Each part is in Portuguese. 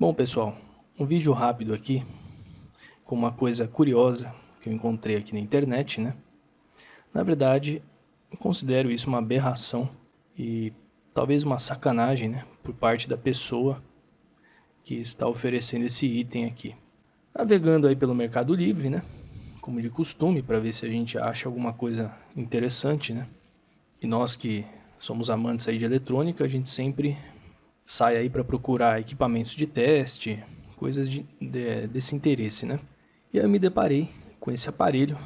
Bom, pessoal, um vídeo rápido aqui com uma coisa curiosa que eu encontrei aqui na internet, né? Na verdade, eu considero isso uma aberração e talvez uma sacanagem, né, por parte da pessoa que está oferecendo esse item aqui. Navegando aí pelo Mercado Livre, né, como de costume, para ver se a gente acha alguma coisa interessante, né? E nós que somos amantes aí de eletrônica, a gente sempre sai aí para procurar equipamentos de teste, coisas desse interesse, né? E aí eu me deparei com esse aparelho,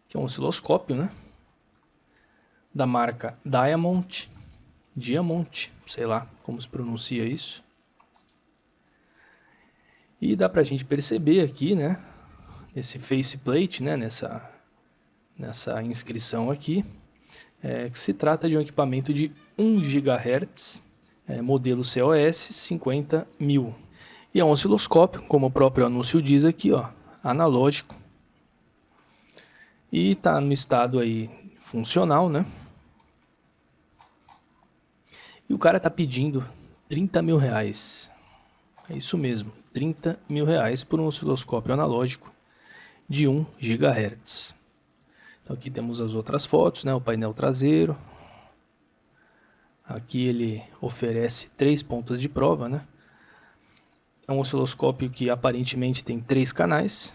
que é um osciloscópio, né? Da marca Diamond, sei lá como se pronuncia isso. E dá pra gente perceber aqui, né? Nesse faceplate, né? Nessa inscrição aqui, que se trata de um equipamento de 1 GHz, modelo COS 50000. E é um osciloscópio, como o próprio anúncio diz aqui, ó, analógico. E está no estado aí funcional, né? E o cara tá pedindo 30 mil reais. É isso mesmo, 30 mil reais por um osciloscópio analógico de 1 GHz. Então aqui temos as outras fotos, né? O painel traseiro. Aqui ele oferece 3 pontas de prova, né? É um osciloscópio que aparentemente tem 3 canais,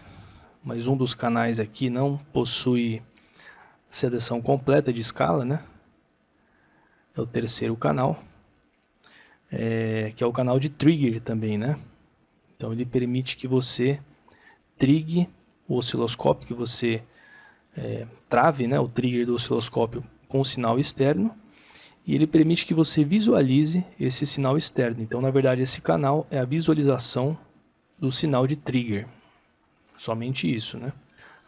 mas um dos canais aqui não possui seleção completa de escala, né? É o terceiro canal, que é o canal de trigger também, né? Então ele permite que você trigue o osciloscópio, que você trave, né, o trigger do osciloscópio com sinal externo, e ele permite que você visualize esse sinal externo. Então, na verdade, esse canal é a visualização do sinal de trigger. Somente isso, né?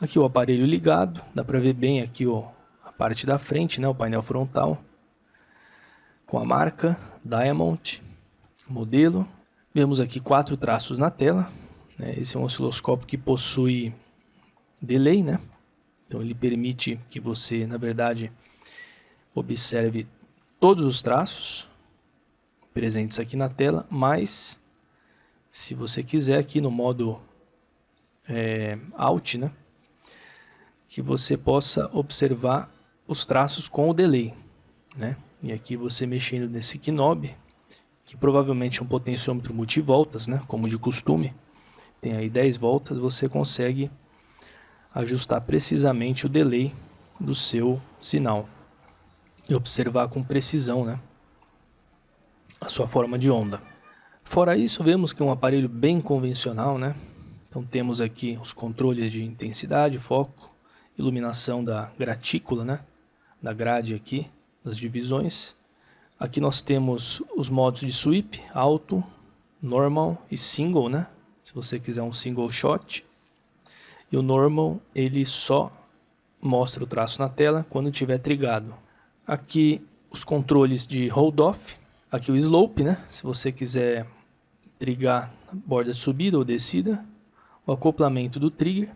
Aqui o aparelho ligado, dá para ver bem aqui a parte da frente, né, o painel frontal, com a marca Diamond, modelo. Vemos aqui 4 traços na tela. Né? Esse é um osciloscópio que possui delay, né? Então ele permite que você, na verdade, observe todos os traços presentes aqui na tela, mas se você quiser aqui no modo Alt, né, que você possa observar os traços com o delay, né? E aqui você mexendo nesse knob, que provavelmente é um potenciômetro multivoltas, né, como de costume, tem aí 10 voltas, você consegue ajustar precisamente o delay do seu sinal e observar com precisão, né, a sua forma de onda. Fora isso, vemos que é um aparelho bem convencional, né? Então temos aqui os controles de intensidade, foco, iluminação da gratícula, né? Da grade aqui, das divisões. Aqui nós temos os modos de sweep, auto, normal e single, né? Se você quiser um single shot. E o normal, ele só mostra o traço na tela quando estiver trigado. Aqui os controles de hold off. Aqui o slope, né? Se você quiser trigar a borda de subida ou descida. O acoplamento do trigger.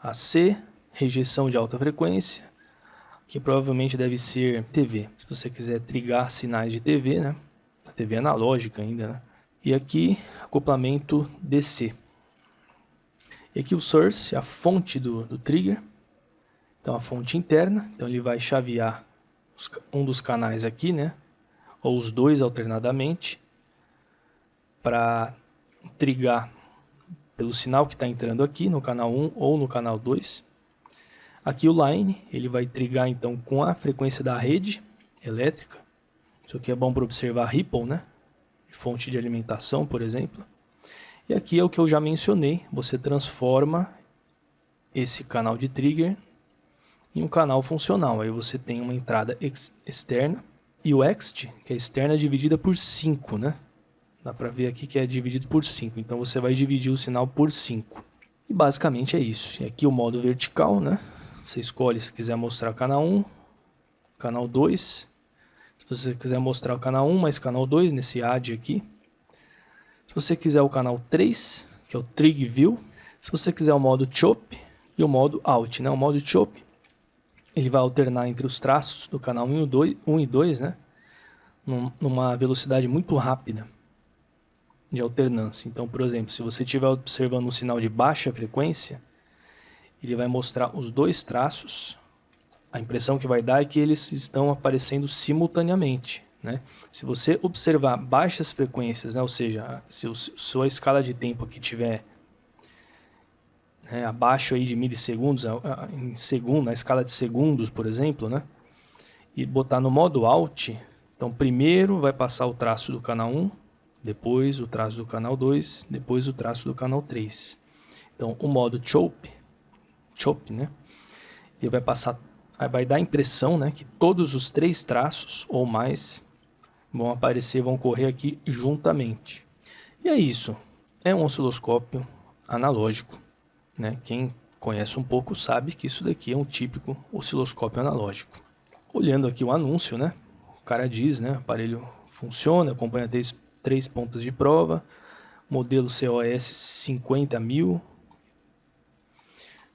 AC, rejeição de alta frequência, que provavelmente deve ser TV. Se você quiser trigar sinais de TV, né? A TV analógica ainda, né? E aqui, acoplamento DC. E aqui o source, a fonte do trigger. Então a fonte interna, então ele vai chavear um dos canais aqui, né? Ou os dois alternadamente, para trigar pelo sinal que está entrando aqui no canal 1 ou no canal 2. Aqui o line, ele vai trigar então com a frequência da rede elétrica. Isso aqui é bom para observar ripple, né? Fonte de alimentação, por exemplo. E aqui é o que eu já mencionei, você transforma esse canal de trigger em um canal funcional. Aí você tem uma entrada externa e o ext, que é externa, dividida por 5, né? Dá para ver aqui que é dividido por 5. Então você vai dividir o sinal por 5. E basicamente é isso. E aqui o modo vertical, né? Você escolhe se quiser mostrar o canal 1, canal 2. Se você quiser mostrar o canal 1 mais canal 2, nesse AD aqui. Se você quiser o canal 3, que é o Trig View. Se você quiser o modo Chop e o modo Out, né? O modo Chop, ele vai alternar entre os traços do canal 1 e 2, né? Numa velocidade muito rápida. de alternância. Então, por exemplo, se você estiver observando um sinal de baixa frequência, ele vai mostrar os dois traços. A impressão que vai dar é que eles estão aparecendo simultaneamente, né? Se você observar baixas frequências, né? Ou seja, se a sua escala de tempo aqui tiver, né, abaixo aí de milissegundos, em segundo, na escala de segundos, por exemplo, né? E botar no modo Alt, então primeiro vai passar o traço do canal 1, depois o traço do canal 2, depois o traço do canal 3. Então o modo Chop, né? Ele vai passar, vai dar a impressão, né, que todos os três traços ou mais vão aparecer, vão correr aqui juntamente. E é isso. É um osciloscópio analógico, né? Quem conhece um pouco sabe que isso daqui é um típico osciloscópio analógico. Olhando aqui o anúncio, né? O cara diz, né? O aparelho funciona, acompanha três pontas de prova, modelo COS 50.000.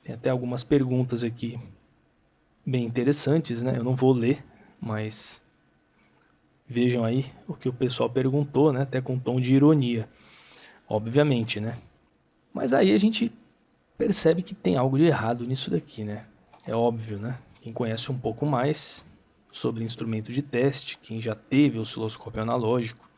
Tem até algumas perguntas aqui bem interessantes, né? Eu não vou ler, mas vejam aí o que o pessoal perguntou, né? Até com tom de ironia, obviamente, né? Mas aí a gente percebe que tem algo de errado nisso daqui, né? É óbvio, né? Quem conhece um pouco mais sobre instrumento de teste, quem já teve osciloscópio analógico,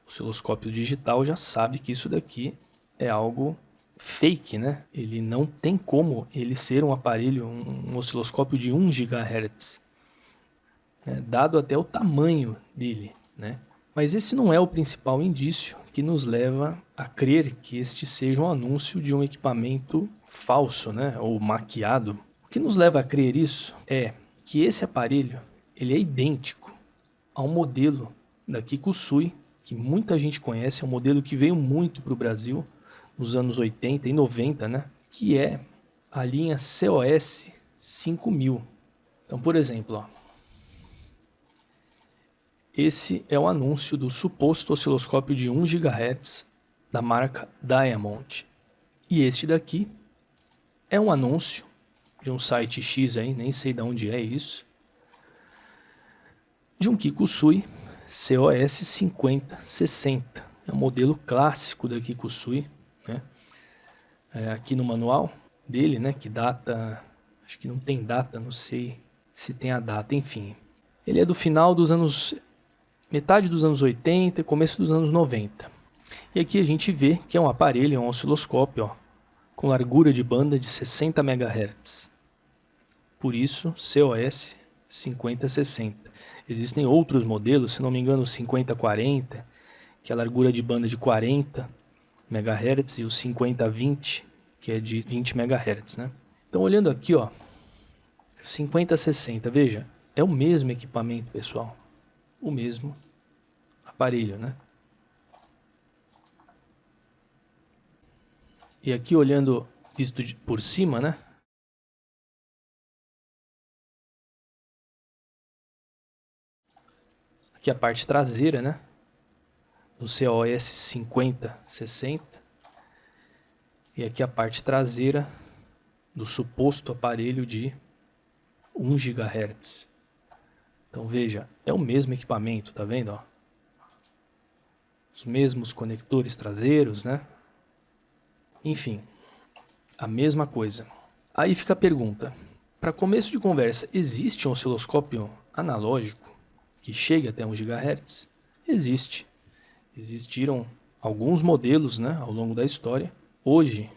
osciloscópio digital, já sabe que isso daqui é algo fake, né? Ele não tem como ele ser um aparelho, um osciloscópio de 1 GHz, né? Dado até o tamanho dele, né? Mas esse não é o principal indício que nos leva a crer que este seja um anúncio de um equipamento falso, né? Ou maquiado. O que nos leva a crer isso é que esse aparelho ele é idêntico a um modelo da Kikusui, que muita gente conhece, é um modelo que veio muito para o Brasil nos anos 80 e 90, né? Que é a linha COS 5000. Então, por exemplo, ó, esse é o anúncio do suposto osciloscópio de 1 GHz da marca Diamond. E este daqui é um anúncio de um site X aí, nem sei de onde é isso, de um Kikusui COS 5060. É um modelo clássico da Kikusui, né? Aqui no manual dele, né, que data, acho que não tem data, não sei se tem a data, enfim. Ele é do final dos anos, metade dos anos 80 e começo dos anos 90. E aqui a gente vê que é um aparelho, é um osciloscópio, ó, com largura de banda de 60 MHz. Por isso, COS 5060. Existem outros modelos, se não me engano, o 5040, que é a largura de banda de 40 MHz, e o 5020, que é de 20 MHz, né? Então, olhando aqui, ó, 5060, veja, é o mesmo equipamento, pessoal. O mesmo aparelho, né? E aqui, olhando visto por cima, né? Aqui a parte traseira, né? Do COS 5060. E aqui a parte traseira do suposto aparelho de 1 GHz. Então veja, é o mesmo equipamento, tá vendo? Ó? Os mesmos conectores traseiros, né? Enfim, a mesma coisa. Aí fica a pergunta, para começo de conversa, existe um osciloscópio analógico que chegue até 1 GHz? Existe. Existiram alguns modelos, né, ao longo da história. Hoje,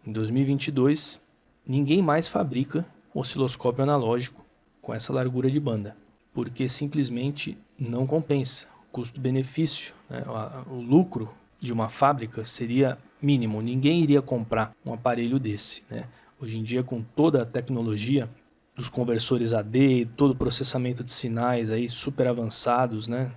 em 2022, ninguém mais fabrica osciloscópio analógico com essa largura de banda, porque simplesmente não compensa. O custo-benefício, né, o lucro de uma fábrica seria mínimo. Ninguém iria comprar um aparelho desse, né? Hoje em dia, com toda a tecnologia dos conversores AD, todo o processamento de sinais aí super avançados, né?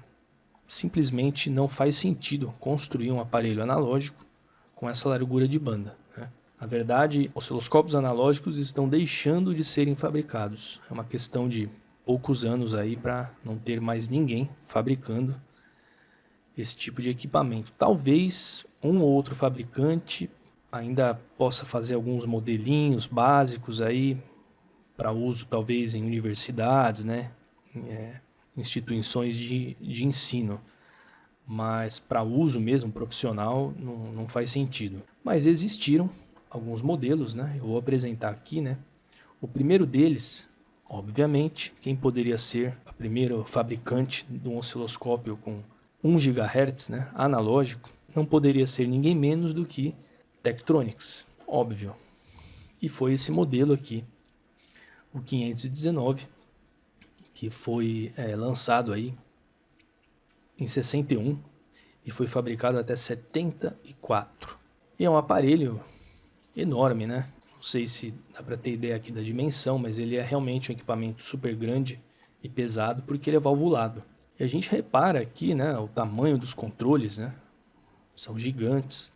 Simplesmente não faz sentido construir um aparelho analógico com essa largura de banda, né? Na verdade, osciloscópios analógicos estão deixando de serem fabricados. É uma questão de poucos anos aí para não ter mais ninguém fabricando esse tipo de equipamento. Talvez um ou outro fabricante ainda possa fazer alguns modelinhos básicos aí para uso talvez em universidades, né? Instituições de ensino. mas para uso mesmo profissional não faz sentido. Mas existiram alguns modelos, né? Eu vou apresentar aqui, né? O primeiro deles, obviamente, quem poderia ser a primeira fabricante de um osciloscópio com 1 GHz, né, analógico, não poderia ser ninguém menos do que Tektronix, óbvio. E foi esse modelo aqui, o 519, que foi lançado aí em 61 e foi fabricado até 74. E é um aparelho enorme, né? Não sei se dá para ter ideia aqui da dimensão, mas ele é realmente um equipamento super grande e pesado porque ele é valvulado. E a gente repara aqui, né, o tamanho dos controles, né? São gigantes.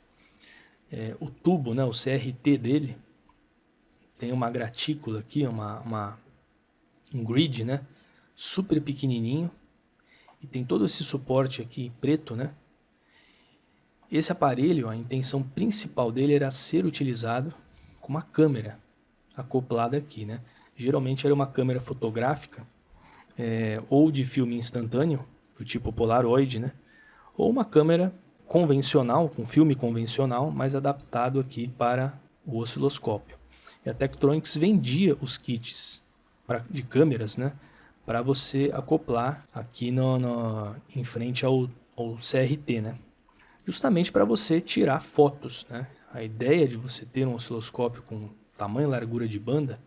O tubo, né, o CRT dele, tem uma gratícula aqui, um grid, né, super pequenininho. E tem todo esse suporte aqui preto, né? Esse aparelho, a intenção principal dele era ser utilizado com uma câmera acoplada aqui, né? Geralmente era uma câmera fotográfica ou de filme instantâneo, do tipo Polaroid, né? Ou uma câmera convencional, com filme convencional, mas adaptado aqui para o osciloscópio. E a Tektronix vendia os kits de câmeras, né? Para você acoplar aqui em frente ao CRT, né? Justamente para você tirar fotos, né? A ideia de você ter um osciloscópio com tamanho e largura de banda,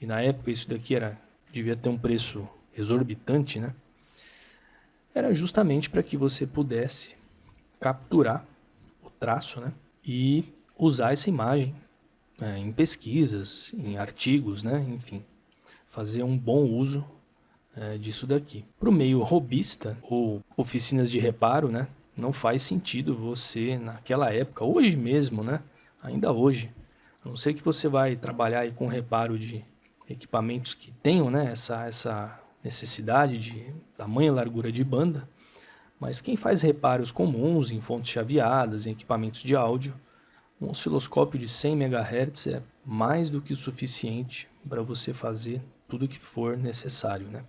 e na época isso daqui devia ter um preço exorbitante, né? Era justamente para que você pudesse capturar o traço, né? E usar essa imagem em pesquisas, em artigos, né? Enfim, fazer um bom uso disso daqui. Para o meio robista ou oficinas de reparo, né? Não faz sentido você, naquela época, hoje mesmo, né? Ainda hoje, a não ser que você vai trabalhar aí com reparo de equipamentos que tenham, né, essa necessidade de tamanho e largura de banda, mas quem faz reparos comuns em fontes chaveadas, em equipamentos de áudio, um osciloscópio de 100 MHz é mais do que o suficiente para você fazer tudo o que for necessário, né?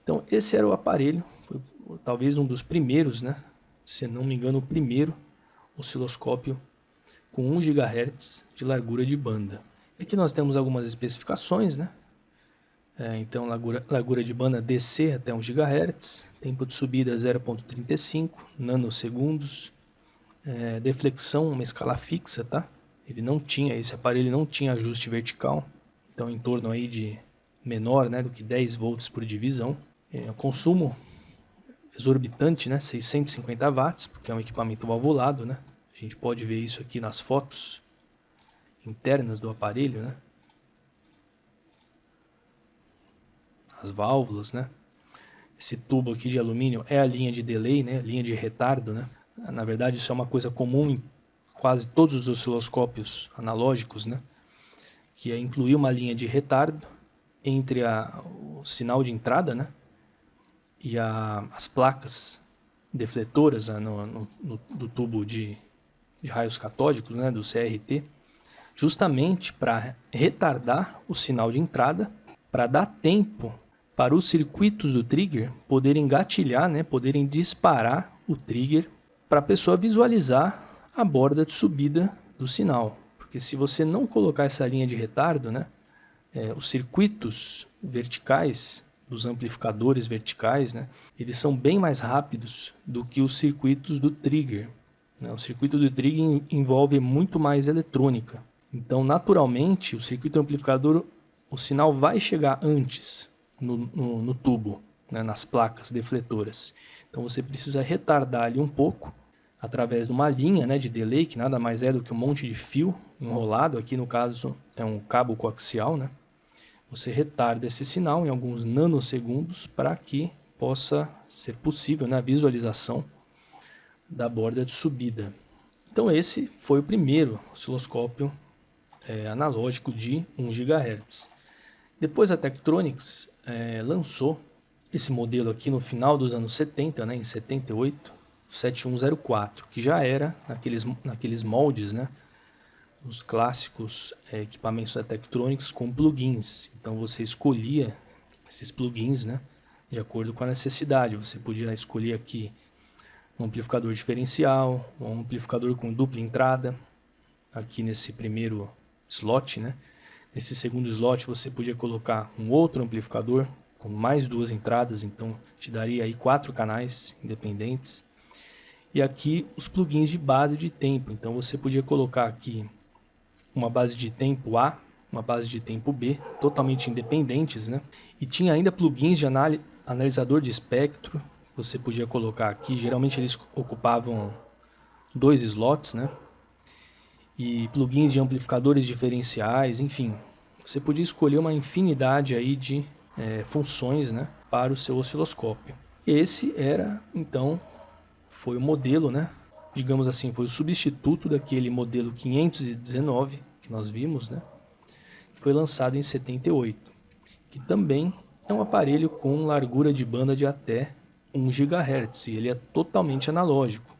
Então, esse era o aparelho, foi talvez um dos primeiros, né? Se não me engano, o primeiro osciloscópio com 1 GHz de largura de banda. Aqui nós temos algumas especificações, né? Então, largura de banda DC até 1 GHz, tempo de subida 0,35 nanosegundos, deflexão, uma escala fixa, tá? Esse aparelho não tinha ajuste vertical, então em torno aí de menor, né, do que 10 volts por divisão. Consumo exorbitante, né, 650 watts, porque é um equipamento valvulado, né? A gente pode ver isso aqui nas fotos internas do aparelho, né? As válvulas, né? Esse tubo aqui de alumínio é a linha de delay, né? A linha de retardo, né? Na verdade, isso é uma coisa comum em quase todos os osciloscópios analógicos, né? Que é incluir uma linha de retardo entre o sinal de entrada, né? E as placas defletoras do tubo de raios catódicos, né? Do CRT, justamente para retardar o sinal de entrada, para dar tempo para os circuitos do trigger poderem engatilhar, né? Poderem disparar o trigger para a pessoa visualizar a borda de subida do sinal. Porque se você não colocar essa linha de retardo, né, os circuitos verticais dos amplificadores verticais, né, eles são bem mais rápidos do que os circuitos do trigger, né? O circuito do trigger envolve muito mais eletrônica. Então, naturalmente, o circuito amplificador, o sinal vai chegar antes no tubo, né, nas placas defletoras. Então, você precisa retardar ali um pouco através de uma linha, né, de delay, que nada mais é do que um monte de fio enrolado. Aqui, no caso, é um cabo coaxial, né? Você retarda esse sinal em alguns nanosegundos para que possa ser possível, né, a visualização da borda de subida. Então, esse foi o primeiro osciloscópio analógico de 1 GHz. Depois a Tektronix lançou esse modelo aqui no final dos anos 70, né, em 78, 7104, que já era naqueles moldes, né, os clássicos equipamentos da Tektronix com plugins. Então você escolhia esses plugins, né, de acordo com a necessidade. Você podia escolher aqui um amplificador diferencial, um amplificador com dupla entrada, aqui nesse primeiro slot, né? Nesse segundo slot você podia colocar um outro amplificador com mais 2 entradas, então te daria aí 4 canais independentes. E aqui os plugins de base de tempo, então você podia colocar aqui uma base de tempo A, uma base de tempo B, totalmente independentes, né? E tinha ainda plugins de analisador de espectro, você podia colocar aqui, geralmente eles ocupavam 2 slots, né? E plugins de amplificadores diferenciais, enfim, você podia escolher uma infinidade aí de funções, né, para o seu osciloscópio. Esse era, então, foi o modelo, né, digamos assim, foi o substituto daquele modelo 519 que nós vimos, né, que foi lançado em 78, que também é um aparelho com largura de banda de até 1 GHz, e ele é totalmente analógico.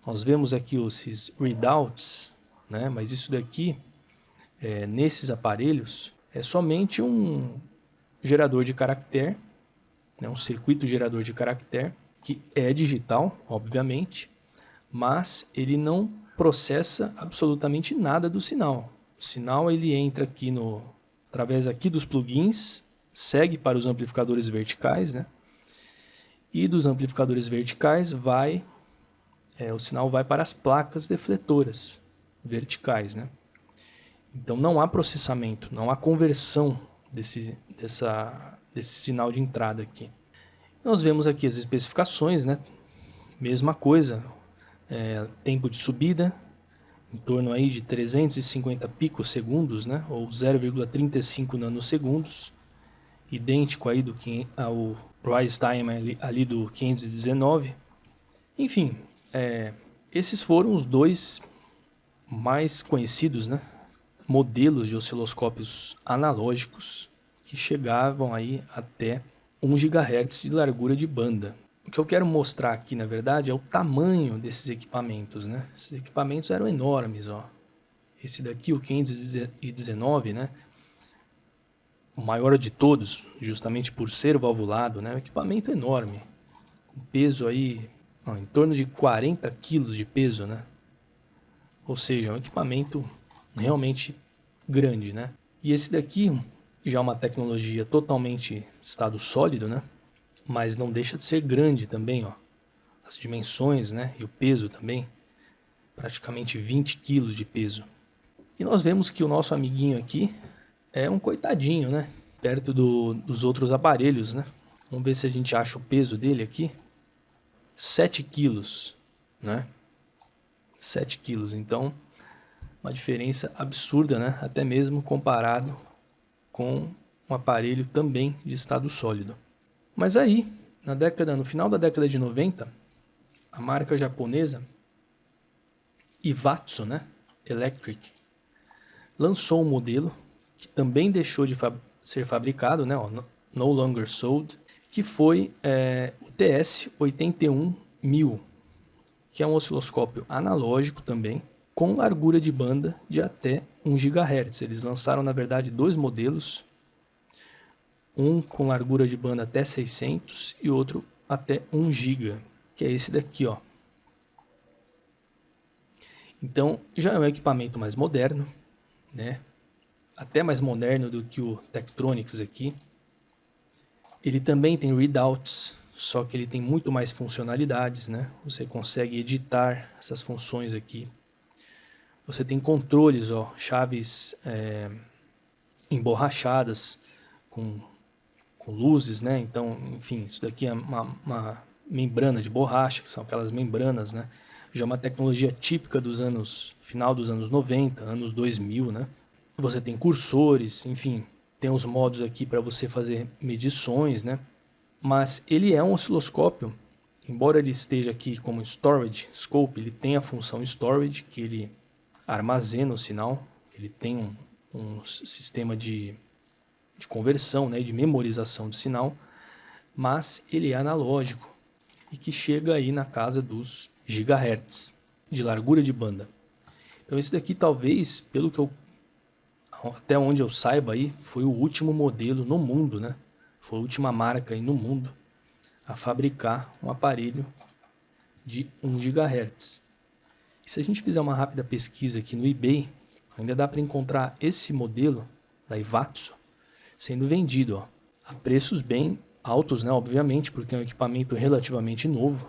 Nós vemos aqui esses readouts, né? Mas isso daqui, nesses aparelhos, é somente um gerador de caractere, né? Um circuito gerador de caractere, que é digital, obviamente, mas ele não processa absolutamente nada do sinal. O sinal ele entra aqui através aqui dos plugins, segue para os amplificadores verticais, né? E dos amplificadores verticais o sinal vai para as placas defletoras verticais, né? Então não há processamento, não há conversão desse sinal de entrada aqui. Nós vemos aqui as especificações, né? Mesma coisa, tempo de subida em torno aí de 350 picosegundos, né? Ou 0,35 nanosegundos, idêntico aí ao rise time ali do 519. Enfim, esses foram os dois mais conhecidos, né, modelos de osciloscópios analógicos que chegavam aí até 1 GHz de largura de banda. O que eu quero mostrar aqui, na verdade, é o tamanho desses equipamentos, né? Esses equipamentos eram enormes, ó. Esse daqui, o 519, né, o maior de todos, justamente por ser valvulado, né, um equipamento enorme, com peso aí em torno de 40 kg de peso, né? Ou seja, é um equipamento realmente grande, né? E esse daqui já é uma tecnologia totalmente estado sólido, né? Mas não deixa de ser grande também, ó. As dimensões, né? E o peso também, praticamente 20 kg de peso. E nós vemos que o nosso amiguinho aqui é um coitadinho, né? Perto dos outros aparelhos, né? Vamos ver se a gente acha o peso dele aqui. 7 quilos, né? 7 quilos, então uma diferença absurda, né? Até mesmo comparado com um aparelho também de estado sólido. Mas aí, no final da década de 90, a marca japonesa Ivatsu, né? Electric, lançou um modelo que também deixou de ser fabricado, né? No longer sold, que foi o TS-81.000, que é um osciloscópio analógico também, com largura de banda de até 1 GHz. Eles lançaram, na verdade, 2 modelos, um com largura de banda até 600 e outro até 1 GB, que é esse daqui, ó. Então, já é um equipamento mais moderno, né? Até mais moderno do que o Tektronix aqui. Ele também tem readouts, só que ele tem muito mais funcionalidades, né? Você consegue editar essas funções aqui. Você tem controles, ó, chaves emborrachadas com luzes, né? Então, enfim, isso daqui é uma membrana de borracha, que são aquelas membranas, né? Já é uma tecnologia típica final dos anos 90, anos 2000, né? Você tem cursores, enfim, tem os modos aqui para você fazer medições, né? Mas ele é um osciloscópio, embora ele esteja aqui como storage scope, ele tem a função storage, que ele armazena o sinal, ele tem um sistema de conversão, né, de memorização do sinal, mas ele é analógico e que chega aí na casa dos gigahertz de largura de banda. Então esse daqui talvez, pelo que até onde eu saiba aí, foi o último modelo no mundo, né? Foi a última marca aí no mundo a fabricar um aparelho de 1 GHz. E se a gente fizer uma rápida pesquisa aqui no eBay, ainda dá para encontrar esse modelo da Ivatsu sendo vendido, ó, a preços bem altos, né? Obviamente, porque é um equipamento relativamente novo.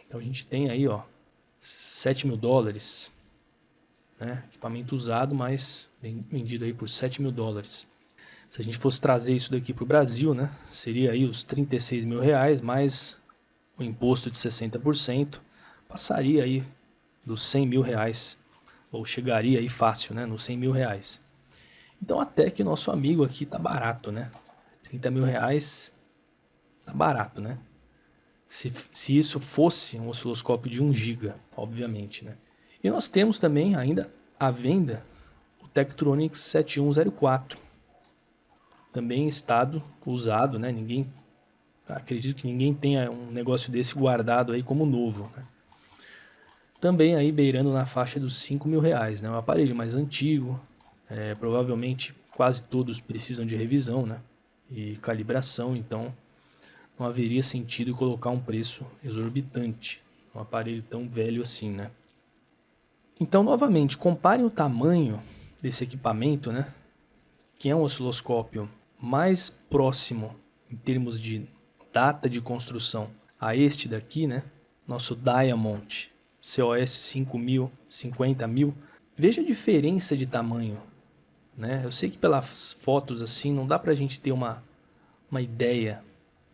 Então a gente tem aí, ó, $7.000, né? Equipamento usado, mas vendido aí por $7.000. Se a gente fosse trazer isso daqui para o Brasil, né? Seria aí os R$36.000 mais o imposto de 60%, passaria aí dos R$100.000, ou chegaria aí fácil, né? Nos R$100.000. Então até que nosso amigo aqui tá barato, né? R$30.000 tá barato, né? Se isso fosse um osciloscópio de 1 GB, obviamente, né? E nós temos também ainda à venda o Tektronix 7104. Também em estado usado, né? Acredito que ninguém tenha um negócio desse guardado aí como novo, né? Também aí beirando na faixa dos R$5.000, né? Um aparelho mais antigo, provavelmente quase todos precisam de revisão, né? E calibração, então não haveria sentido colocar um preço exorbitante um aparelho tão velho assim, né? Então, novamente, comparem o tamanho desse equipamento, né? Que é um osciloscópio mais próximo em termos de data de construção a este daqui, né? Nosso Diamond COS 5000, 50.000. Veja a diferença de tamanho, né? Eu sei que pelas fotos assim não dá pra gente ter uma ideia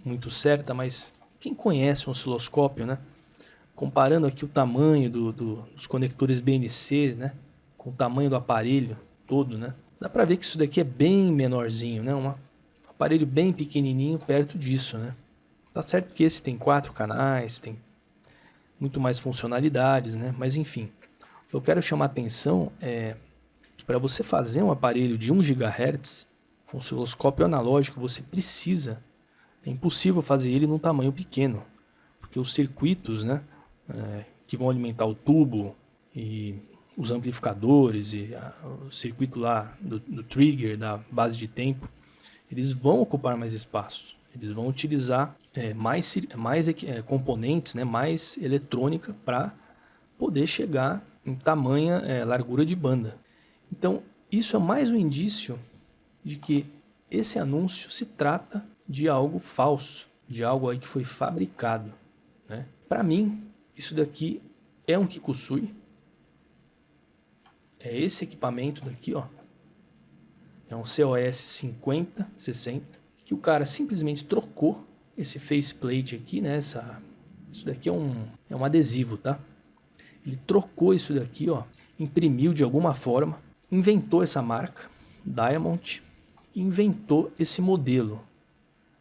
muito certa, mas quem conhece um osciloscópio, né? Comparando aqui o tamanho dos conectores BNC, né? Com o tamanho do aparelho todo, né? Dá pra ver que isso daqui é bem menorzinho, né? Um aparelho bem pequenininho perto disso, né? Tá certo que esse tem 4 canais, tem muito mais funcionalidades, né? Mas enfim, o que eu quero chamar a atenção é que para você fazer um aparelho de 1 GHz, um osciloscópio analógico, você precisa, é impossível fazer ele num tamanho pequeno, porque os circuitos, né, que vão alimentar o tubo e os amplificadores e o circuito lá do trigger, da base de tempo, eles vão ocupar mais espaço. Eles vão utilizar mais componentes, né, mais eletrônica para poder chegar em tamanha largura de banda. Então, isso é mais um indício de que esse anúncio se trata de algo falso, de algo aí que foi fabricado, né? Para mim, isso daqui é um Kikusui. É esse equipamento daqui, ó. É um COS 5060, que o cara simplesmente trocou esse faceplate aqui, né? Isso daqui é um adesivo, tá? Ele trocou isso daqui, ó, imprimiu de alguma forma, inventou essa marca, Diamond, inventou esse modelo.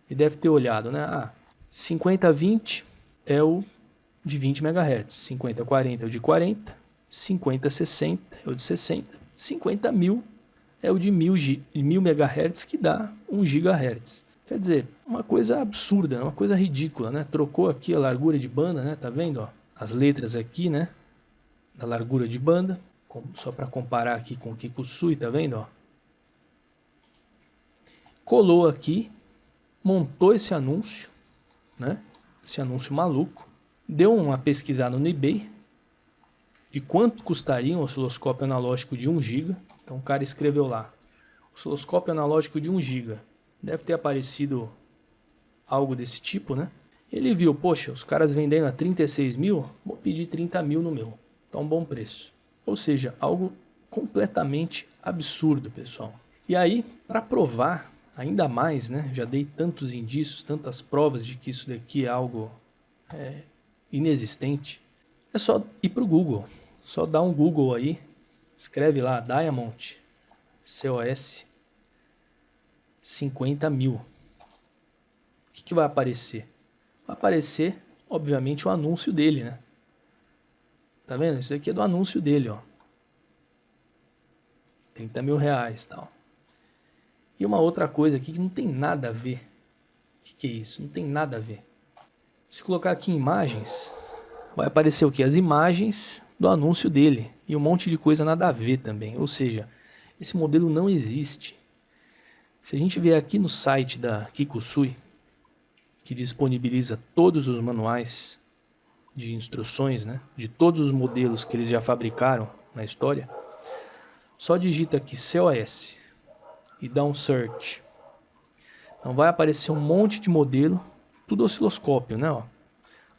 Ele deve ter olhado, né? 5020 é o de 20 MHz, 5040 é o de 40, 5060 é o de 60, 50.000 é o de 1000 MHz, que dá 1 GHz. Quer dizer, uma coisa absurda, uma coisa ridícula, né? Trocou aqui a largura de banda, né? Tá vendo, ó? As letras aqui, né? Da largura de banda, só para comparar aqui com o Kikusui, tá vendo, ó? Colou aqui, montou esse anúncio, né? Esse anúncio maluco, deu uma pesquisada no eBay de quanto custaria um osciloscópio analógico de 1 GB. Então o cara escreveu lá, osciloscópio analógico de 1 GB. Deve ter aparecido algo desse tipo, né? Ele viu, poxa, os caras vendendo a 36.000, vou pedir 30.000 no meu. Tá um bom preço. Ou seja, algo completamente absurdo, pessoal. E aí, para provar ainda mais, né? Já dei tantos indícios, tantas provas de que isso daqui é algo inexistente. É só ir para o Google. Só dar um Google aí, escreve lá Diamond COS 50.000. O que vai aparecer? Vai aparecer, obviamente, o anúncio dele, né? Tá vendo? Isso aqui é do anúncio dele, ó. R$30.000 e tal. E uma outra coisa aqui que não tem nada a ver. O que é isso? Não tem nada a ver. Se colocar aqui imagens, vai aparecer o que? As imagens do anúncio dele. E um monte de coisa nada a ver também. Ou seja, esse modelo não existe. Se a gente vier aqui no site da Kikusui, que disponibiliza todos os manuais de instruções, né, de todos os modelos que eles já fabricaram na história, só digita aqui COS e dá um search. Então vai aparecer um monte de modelo, tudo osciloscópio, né? Ó.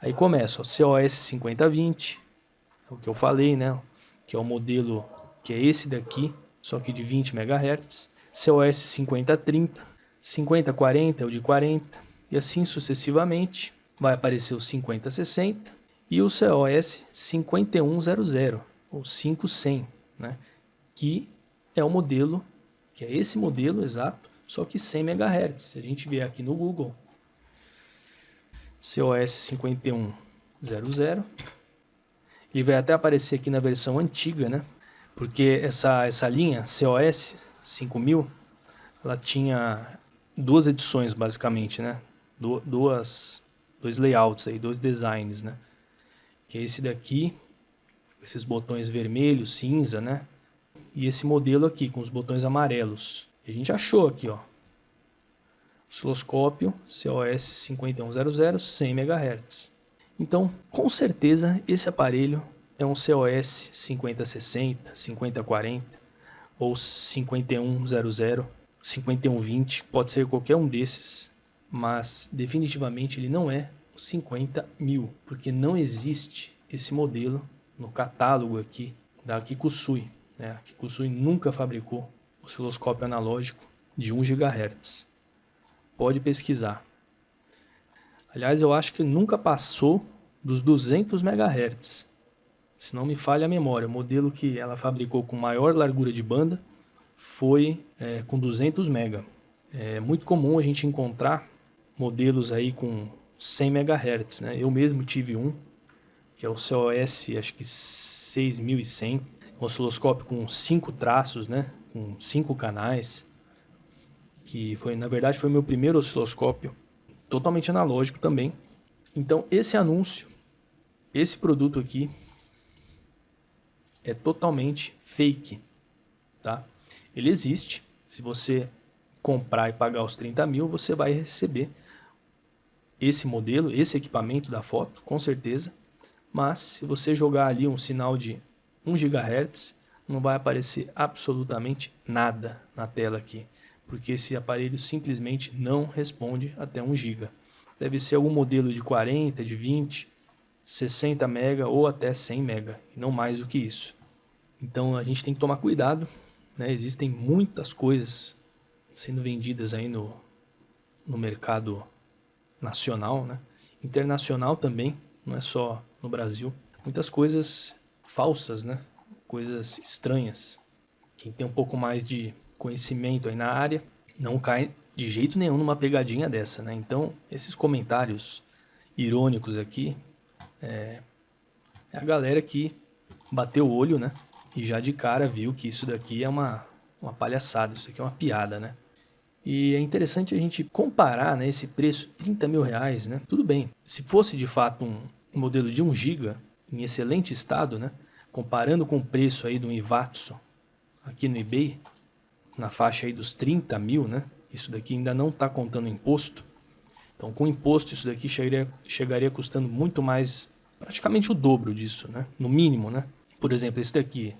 Aí começa, ó, COS 5020, é o que eu falei, né? Que é o modelo que é esse daqui, só que de 20 MHz. COS 5030, 5040 é o de 40, e assim sucessivamente. Vai aparecer o 5060 e o COS 5100, ou 5100, né? Que é o modelo, que é esse modelo exato, só que 100 MHz. Se a gente vier aqui no Google, COS 5100, ele vai até aparecer aqui na versão antiga, né? Porque essa linha COS 5000, ela tinha duas edições basicamente, né? Dois layouts aí, dois designs, né? Que é esse daqui, esses botões vermelho, cinza, né? E esse modelo aqui com os botões amarelos. A gente achou aqui, ó. Osciloscópio COS 5100, 100 MHz. Então, com certeza, esse aparelho é um COS 5060, 5040 ou 5100, 5120, pode ser qualquer um desses, mas definitivamente ele não é o 50000, porque não existe esse modelo no catálogo aqui da Kikusui. Né? A Kikusui nunca fabricou osciloscópio analógico de 1 GHz. Pode pesquisar. Aliás, eu acho que nunca passou dos 200 MHz. Se não me falha a memória, o modelo que ela fabricou com maior largura de banda foi com 200 MHz. É muito comum a gente encontrar modelos aí com 100 MHz. Né? Eu mesmo tive um, que é o COS, acho que 6100, um osciloscópio com 5 traços, né? Com 5 canais, que foi, na verdade, foi o meu primeiro osciloscópio, totalmente analógico também. Então, esse anúncio, esse produto aqui, é totalmente fake, tá? Ele existe. Se você comprar e pagar os 30 mil, você vai receber esse modelo, esse equipamento da foto, com certeza. Mas se você jogar ali um sinal de 1 GHz, não vai aparecer absolutamente nada na tela aqui, porque esse aparelho simplesmente não responde até 1 GB. Deve ser algum modelo de 40, de 20, 60 MB ou até 100 MB, e não mais do que isso. Então a gente tem que tomar cuidado, né? Existem muitas coisas sendo vendidas aí no mercado nacional, né? Internacional também, não é só no Brasil. Muitas coisas falsas, né? Coisas estranhas. Quem tem um pouco mais de conhecimento aí na área não cai de jeito nenhum numa pegadinha dessa, né? Então, esses comentários irônicos aqui é a galera que bateu o olho, né? E já de cara viu que isso daqui é uma palhaçada, isso aqui é uma piada, né? E é interessante a gente comparar, né, esse preço, 30 mil reais, né? Tudo bem, se fosse de fato um modelo de 1 GB em excelente estado, né? Comparando com o preço aí do Ivatsu aqui no eBay, na faixa aí dos 30 mil, né? Isso daqui ainda não está contando imposto. Então, com imposto, isso daqui chegaria custando muito mais, praticamente o dobro disso, né? No mínimo, né? Por exemplo, esse daqui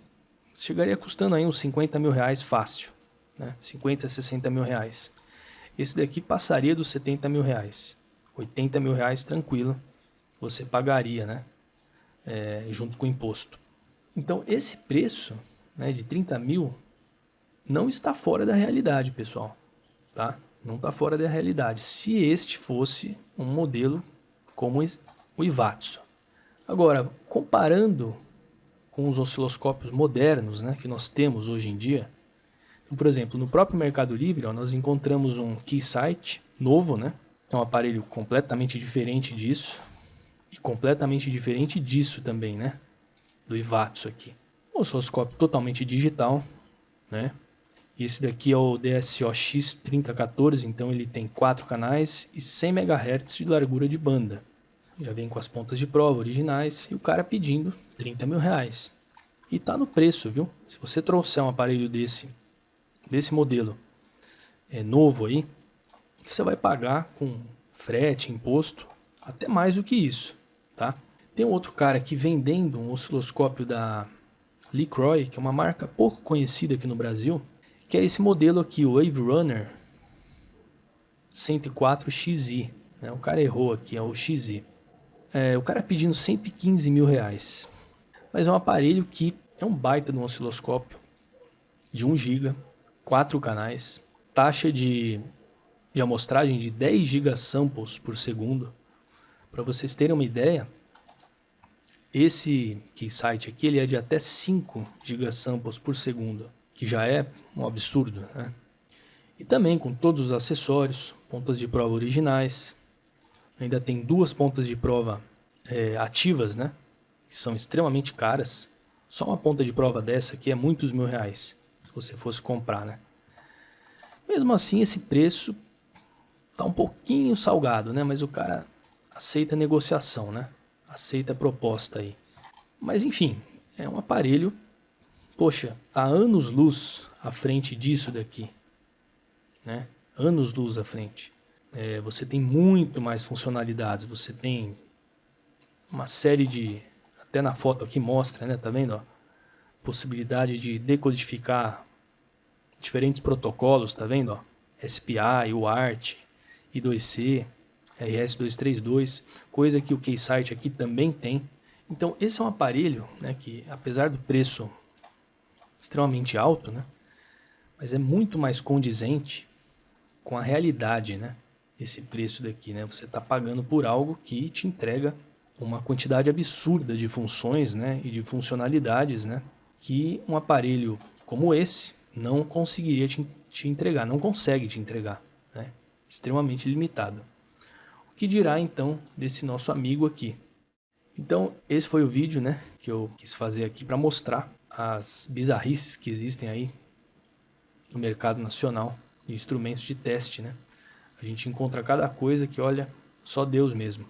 chegaria custando aí uns 50 mil reais fácil, né? 50, 60 mil reais. Esse daqui passaria dos 70 mil reais. 80 mil reais tranquilo, você pagaria, né? Junto com o imposto. Então, esse preço, né, de 30 mil não está fora da realidade, pessoal. Tá? Não está fora da realidade. Se este fosse um modelo como o Ivatsu. Agora, comparando com os osciloscópios modernos, né, que nós temos hoje em dia, então, por exemplo, no próprio Mercado Livre, ó, nós encontramos um Keysight novo, né? É um aparelho completamente diferente disso e completamente diferente disso também, né? Do Ivatsu aqui. Um osciloscópio totalmente digital, né? E esse daqui é o DSO-X 3014, então ele tem 4 canais e 100 MHz de largura de banda. Já vem com as pontas de prova originais e o cara pedindo 30 mil reais. E tá no preço, viu? Se você trouxer um aparelho desse modelo novo aí, você vai pagar com frete, imposto, até mais do que isso, tá? Tem um outro cara aqui vendendo um osciloscópio da Licroy, que é uma marca pouco conhecida aqui no Brasil, que é esse modelo aqui, o Wave Runner 104XI. Né? O cara errou aqui, é o XI. O cara pedindo 115 mil reais. Mas é um aparelho que é um baita de um osciloscópio de 1 GB, 4 canais, taxa de amostragem de 10 gigasamples por segundo. Para vocês terem uma ideia, esse Keysight aqui ele é de até 5 gigasamples por segundo, que já é um absurdo, né? E também com todos os acessórios, pontas de prova originais, ainda tem 2 pontas de prova ativas, né? Que são extremamente caras. Só uma ponta de prova dessa aqui é muitos mil reais, se você fosse comprar, né? Mesmo assim, esse preço tá um pouquinho salgado, né? Mas o cara aceita a negociação, né? Aceita a proposta aí. Mas enfim, é um aparelho, poxa, tá anos-luz à frente disso daqui, né? Anos-luz à frente. Você tem muito mais funcionalidades, você tem uma série de, até na foto aqui mostra, né? Tá vendo? Ó? Possibilidade de decodificar diferentes protocolos, tá vendo? Ó? SPI, UART, I2C, RS-232, coisa que o Keysight aqui também tem. Então esse é um aparelho, né, que apesar do preço extremamente alto, né, mas é muito mais condizente com a realidade, né, esse preço daqui, né, você está pagando por algo que te entrega uma quantidade absurda de funções, né, e de funcionalidades, né, que um aparelho como esse não conseguiria te entregar, não consegue te entregar, né, extremamente limitado. O que dirá então desse nosso amigo aqui? Então esse foi o vídeo, né, que eu quis fazer aqui para mostrar as bizarrices que existem aí no mercado nacional de instrumentos de teste, né? A gente encontra cada coisa que, olha, só Deus mesmo.